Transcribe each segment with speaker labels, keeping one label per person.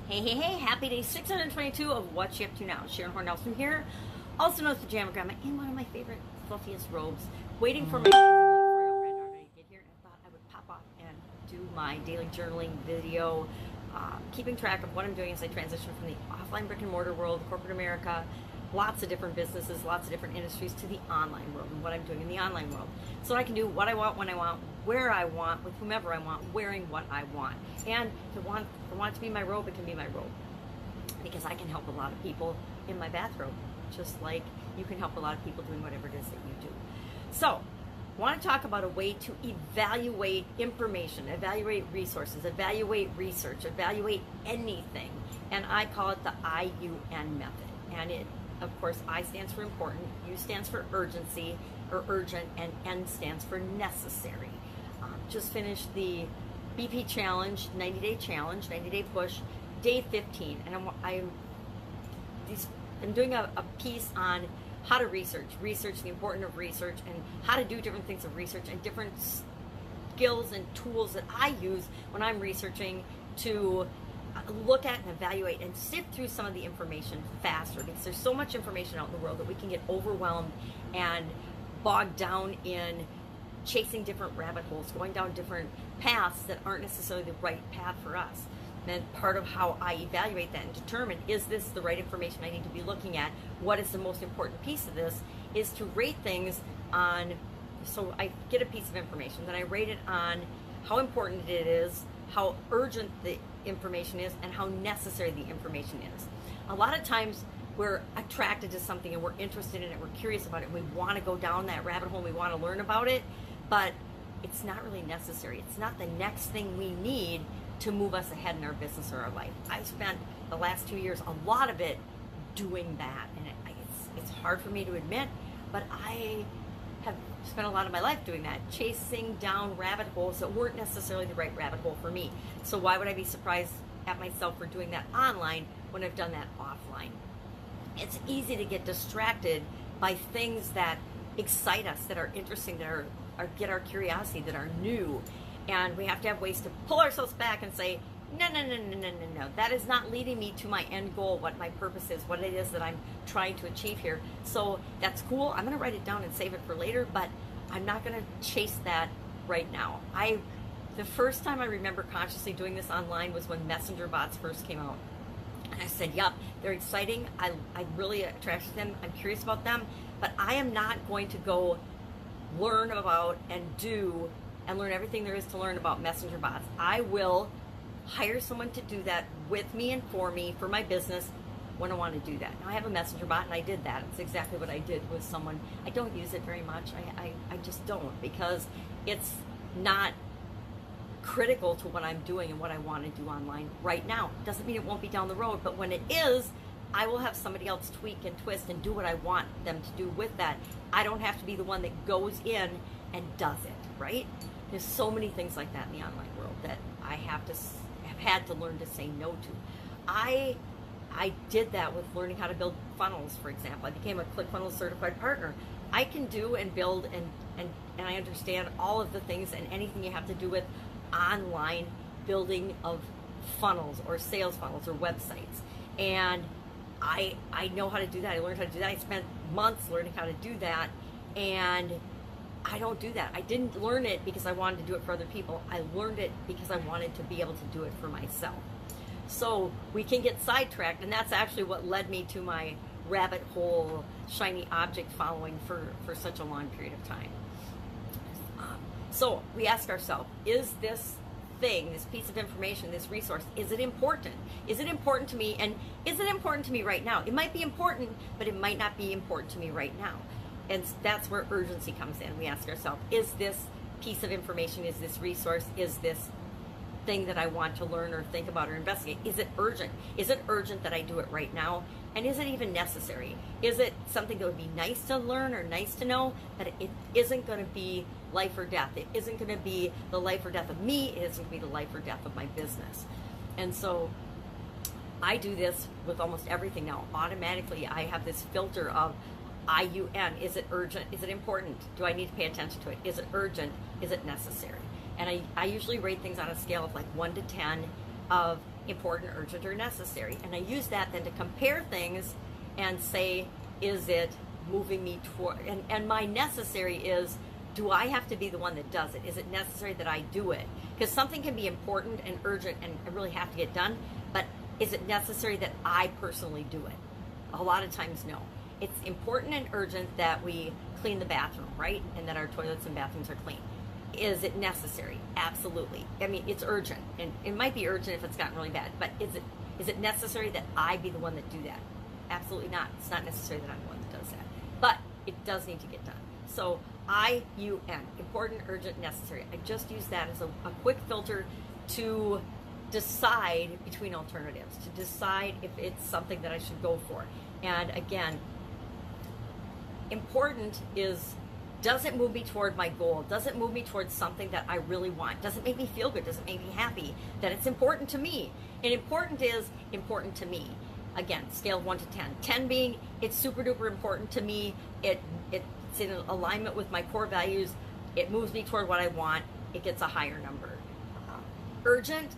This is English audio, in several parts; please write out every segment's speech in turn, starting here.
Speaker 1: Hey, happy day 622 of What You Up To Now. Sharon Horne-Ellstrom here, also known as Pajama Grandma, in one of my favorite fluffiest robes, waiting for my editorial granddaughter to get here, and I thought I would pop off and do my daily journaling video, keeping track of what I'm doing as I transition from the offline brick and mortar world, corporate America, lots of different businesses, lots of different industries, to the online world and what I'm doing in the online world. So I can do what I want, when I want, where I want, with whomever I want, wearing what I want. And if I want it to be my robe, it can be my robe. Because I can help a lot of people in my bathrobe, just like you can help a lot of people doing whatever it is that you do. So, I want to talk about a way to evaluate information, evaluate resources, evaluate research, evaluate anything. And I call it the IUN method. And it, of course, I stands for important, U stands for urgency, or urgent, and N stands for necessary. Just finished the BP challenge, 90-day challenge, 90-day push, day 15, and I'm doing a piece on how to research the importance of research, and how to do different things of research, and different skills and tools that I use when I'm researching to look at and evaluate and sift through some of the information faster, because there's so much information out in the world that we can get overwhelmed and bogged down in chasing different rabbit holes, going down different paths that aren't necessarily the right path for us. And part of how I evaluate that and determine, is this the right information I need to be looking at? What is the most important piece of this? Is to rate things on, so I get a piece of information, then I rate it on how important it is, how urgent the information is, and how necessary the information is. A lot of times we're attracted to something and we're interested in it, we're curious about it, and we want to go down that rabbit hole, and we want to learn about it, but it's not really necessary. It's not the next thing we need to move us ahead in our business or our life. I've spent the last 2 years, a lot of it, doing that, and it's hard for me to admit, but I have spent a lot of my life doing that, chasing down rabbit holes that weren't necessarily the right rabbit hole for me. So why would I be surprised at myself for doing that online when I've done that offline? It's easy to get distracted by things that excite us, that are interesting, that are get our curiosity, that are new, and we have to have ways to pull ourselves back and say, no, that is not leading me to my end goal, what my purpose is, what it is that I'm trying to achieve here. So that's cool, I'm going to write it down and save it for later, but I'm not going to chase that right now. The first time I remember consciously doing this online was when messenger bots first came out. And I said, yep, they're exciting, I really attracted to them, I'm curious about them, but I am not going to go learn about and do and learn everything there is to learn about messenger bots. I will hire someone to do that with me and for me, for my business, when I want to do that. Now I have a messenger bot, and I did that. It's exactly what I did with someone. I don't use it very much. I just don't, because it's not critical to what I'm doing and what I want to do online right now. Doesn't mean it won't be down the road, but when it is, I will have somebody else tweak and twist and do what I want them to do with that. I don't have to be the one that goes in and does it, right? There's so many things like that in the online world that I have had to learn to say no to. I did that with learning how to build funnels, for example. I became a ClickFunnels certified partner. I can do and build and I understand all of the things and anything you have to do with online building of funnels or sales funnels or websites. And I know how to do that. I learned how to do that. I spent months learning how to do that, and I don't do that. I didn't learn it because I wanted to do it for other people. I learned it because I wanted to be able to do it for myself. So we can get sidetracked, and that's actually what led me to my rabbit hole shiny object following for such a long period of time. So we ask ourselves, is this thing, this piece of information, this resource, is it important? Is it important to me? And is it important to me right now? It might be important, but it might not be important to me right now. And that's where urgency comes in. We ask ourselves, is this piece of information, is this resource, is this thing that I want to learn or think about or investigate, is it urgent? Is it urgent that I do it right now? And is it even necessary? Is it something that would be nice to learn or nice to know, but it isn't going to be life or death? It isn't going to be the life or death of me. It isn't going to be the life or death of my business. And so I do this with almost everything now. Automatically, I have this filter of IUN. Is it urgent? Is it important? Do I need to pay attention to it? Is it urgent? Is it necessary? And I usually rate things on a scale of like 1 to 10 of important, urgent, or necessary. And I use that then to compare things and say, is it moving me toward, and my necessary is, do I have to be the one that does it? Is it necessary that I do it? Because something can be important and urgent and really have to get done, but is it necessary that I personally do it? A lot of times, no. It's important and urgent that we clean the bathroom, right? And that our toilets and bathrooms are clean. Is it necessary? Absolutely. I mean, it's urgent, and it might be urgent if it's gotten really bad, but is it necessary that I be the one that do that? Absolutely not. It's not necessary that I'm the one that does that, but it does need to get done. So IUN, important, urgent, necessary. I just use that as a quick filter to decide between alternatives, to decide if it's something that I should go for. And again, important is, does it move me toward my goal? Does it move me towards something that I really want? Does it make me feel good? Does it make me happy? That it's important to me. And important is important to me. Again, scale of 1 to 10. 10 being, it's super duper important to me. It's in alignment with my core values. It moves me toward what I want. It gets a higher number. Urgent,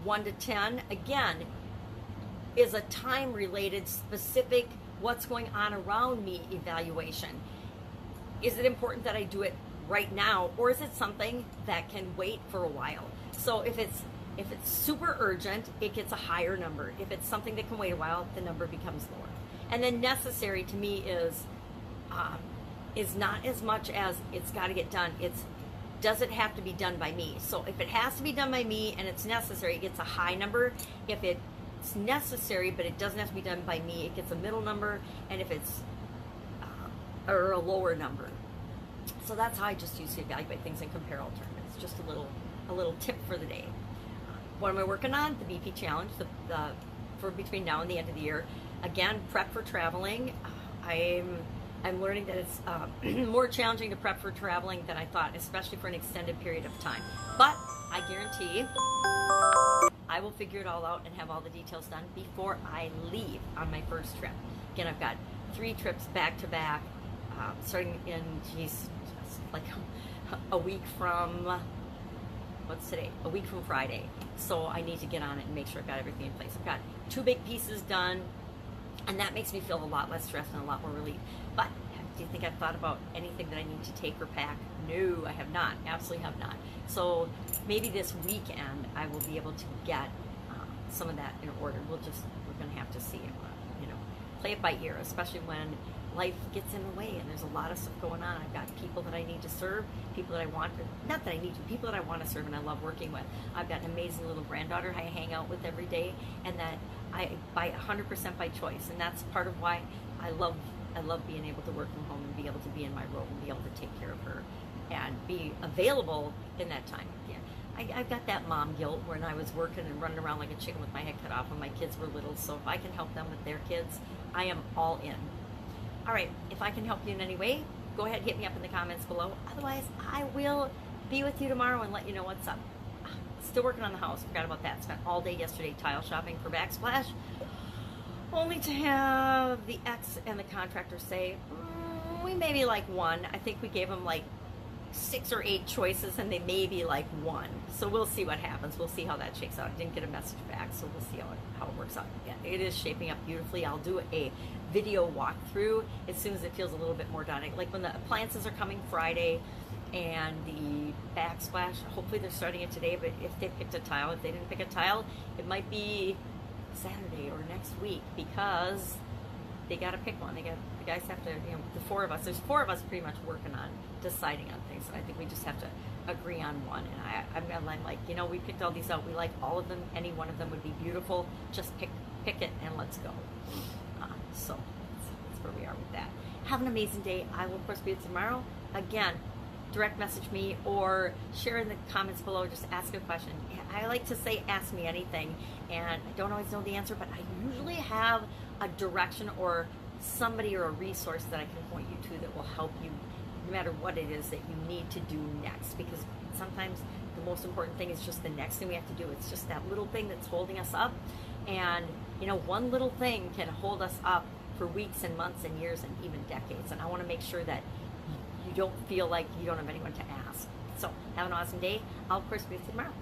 Speaker 1: 1 to 10, again, is a time-related, specific, what's going on around me evaluation. Is it important that I do it right now, or is it something that can wait for a while? So if it's super urgent, it gets a higher number. If it's something that can wait a while, the number becomes lower. And then necessary to me is not as much as it's got to get done. It's, does it have to be done by me? So if it has to be done by me and it's necessary, it gets a high number. If it's necessary but it doesn't have to be done by me, it gets a middle number. And if it's or a lower number. So that's how I just use to evaluate things and compare alternatives. Just a little tip for the day. What am I working on? The BP challenge, for between now and the end of the year. Again, prep for traveling. I'm learning that it's more challenging to prep for traveling than I thought, especially for an extended period of time. But I guarantee I will figure it all out and have all the details done before I leave on my first trip. Again, I've got 3 trips back to back, starting in, like a week from, what's today? A week from Friday. So I need to get on it and make sure I've got everything in place. I've got 2 big pieces done, and that makes me feel a lot less stressed and a lot more relieved. But do you think I've thought about anything that I need to take or pack? No, I have not. Absolutely have not. So maybe this weekend I will be able to get some of that in order. We're going to have to see, play it by ear, especially when life gets in the way and there's a lot of stuff going on. I've got people that I need to serve, people that I want to, not that I need to, people that I want to serve and I love working with. I've got an amazing little granddaughter I hang out with every day, and that I by 100% by choice, and that's part of why I love being able to work from home and be able to be in my role and be able to take care of her and be available in that time. Yeah. I've got that mom guilt when I was working and running around like a chicken with my head cut off when my kids were little. So if I can help them with their kids, I am all in. All right, if I can help you in any way, go ahead and hit me up in the comments below. Otherwise, I will be with you tomorrow and let you know what's up. Still working on the house. Forgot about that. Spent all day yesterday tile shopping for backsplash, only to have the ex and the contractor say, we maybe like 1. I think we gave them like 6 or 8 choices, and they maybe like 1. So we'll see what happens. We'll see how that shakes out. I didn't get a message back, so we'll see how it works out. Yeah, it is shaping up beautifully. I'll do a video walkthrough as soon as it feels a little bit more done. Like when the appliances are coming Friday and the backsplash, hopefully they're starting it today, but if they picked a tile, if they didn't pick a tile, it might be Saturday or next week, because they got to pick one. The guys have to, the 4 of us, there's 4 of us pretty much working on deciding on things. And I think we just have to agree on one. And I'm like, we picked all these out. We like all of them. Any one of them would be beautiful. Just pick it and let's go. So that's where we are with that. Have an amazing day. I will, of course, be with you tomorrow. Again, direct message me or share in the comments below. Just ask a question. I like to say, ask me anything. And I don't always know the answer, but I usually have a direction or somebody or a resource that I can point you to that will help you no matter what it is that you need to do next. Because sometimes the most important thing is just the next thing we have to do. It's just that little thing that's holding us up. And, one little thing can hold us up for weeks and months and years and even decades. And I want to make sure that you don't feel like you don't have anyone to ask. So have an awesome day. I'll, of course, be with you tomorrow.